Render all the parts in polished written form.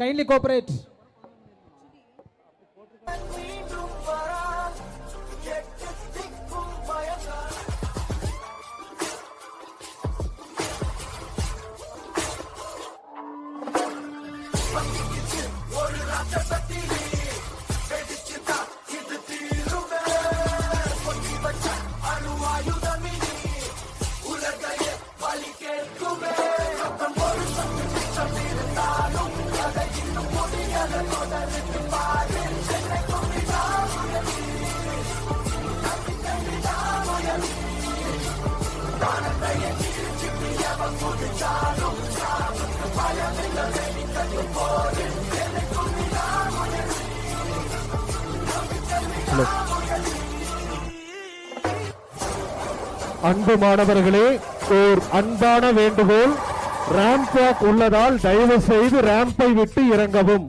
Kindly cooperate. அன்பு மாணவர்களே, ஓர் அன்பான வேண்டுகோள். ராம்ப் வாக் உள்ளதால் தயவு செய்து ராம்பை விட்டு இறங்கவும்.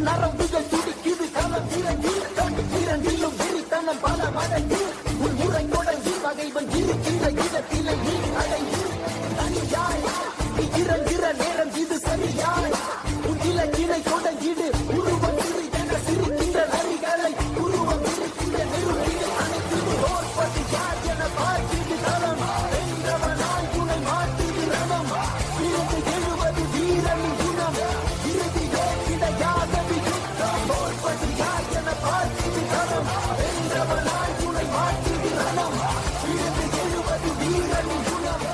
நரம்புகள் துடிக்குது, களம் இறங்கி இரண்டிலும் வெறித்தனம் பல மடங்கு. உன் முறை முடங்கி பகைவன் இருக்கின்ற இடத்திலே நீ அடங்கி தனியாய் நீ இறங்குகிற நேரம் இது சரியாய். உன் இலக்கினை தொடங்கிடு, உருவம் என சிரிக்கின்ற நரிகளை உருவம் இருக்கின்ற நெருங்கில் அனைத்து தோற்பது யார் என பார்க்கிது தரம். வென்றவனாய் துணை மாற்றிது ரதம். இருந்து எழுவது வீரனின் குணம். இறுதியோ கிடையாதது யுத்தம். தோற்பது யார் என பார்க்கிது தரம். வென்றவனாய் துணை மாற்றிது ரதம். இருந்து எழுவது வீரனின் குணம்.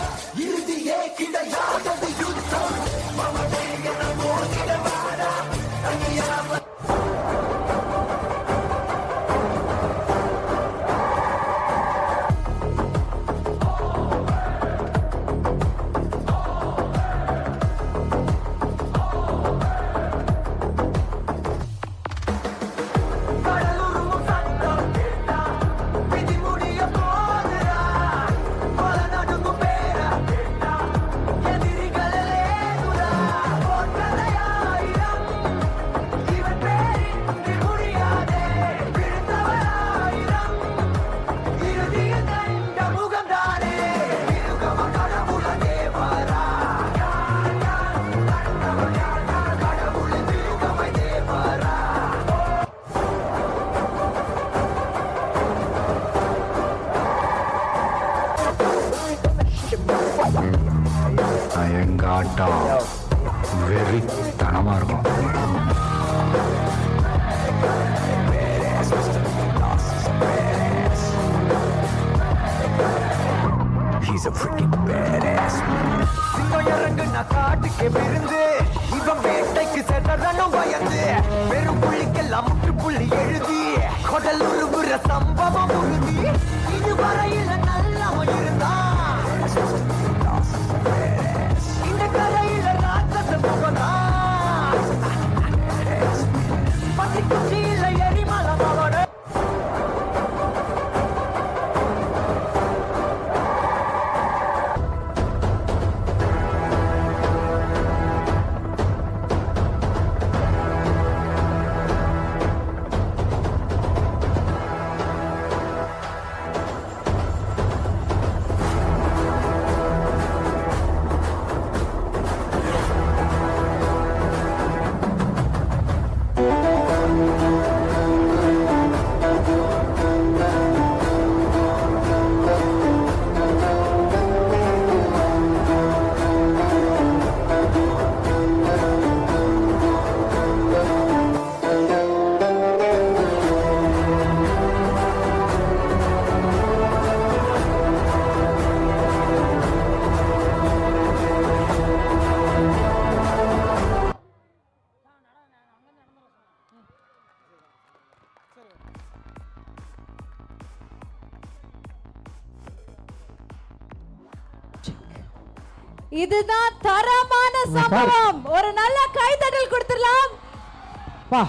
இறுதியே கிடையாதது யுத்தம். மமதே என மோதிடவாரா தனியாக அயங்காட்டம் வெறித்தனமா இருக்கும். He's a freaking badass man. இறங்குன காட்டுக்கு விருந்து இவன் வேட்டைக்கு செதறனும் பயந்து வெறும் புள்ளிக்கெல்லாம் முற்றுப்புள்ளி எழுதி கொடல் உருவுற சம்பவம் உறுதி. இதுவரையில நல்லவன் இருந்தான். இதுதான் தரமான சம்பவம். ஒரு நல்ல கைதட்டல் கொடுத்துடலாம். பா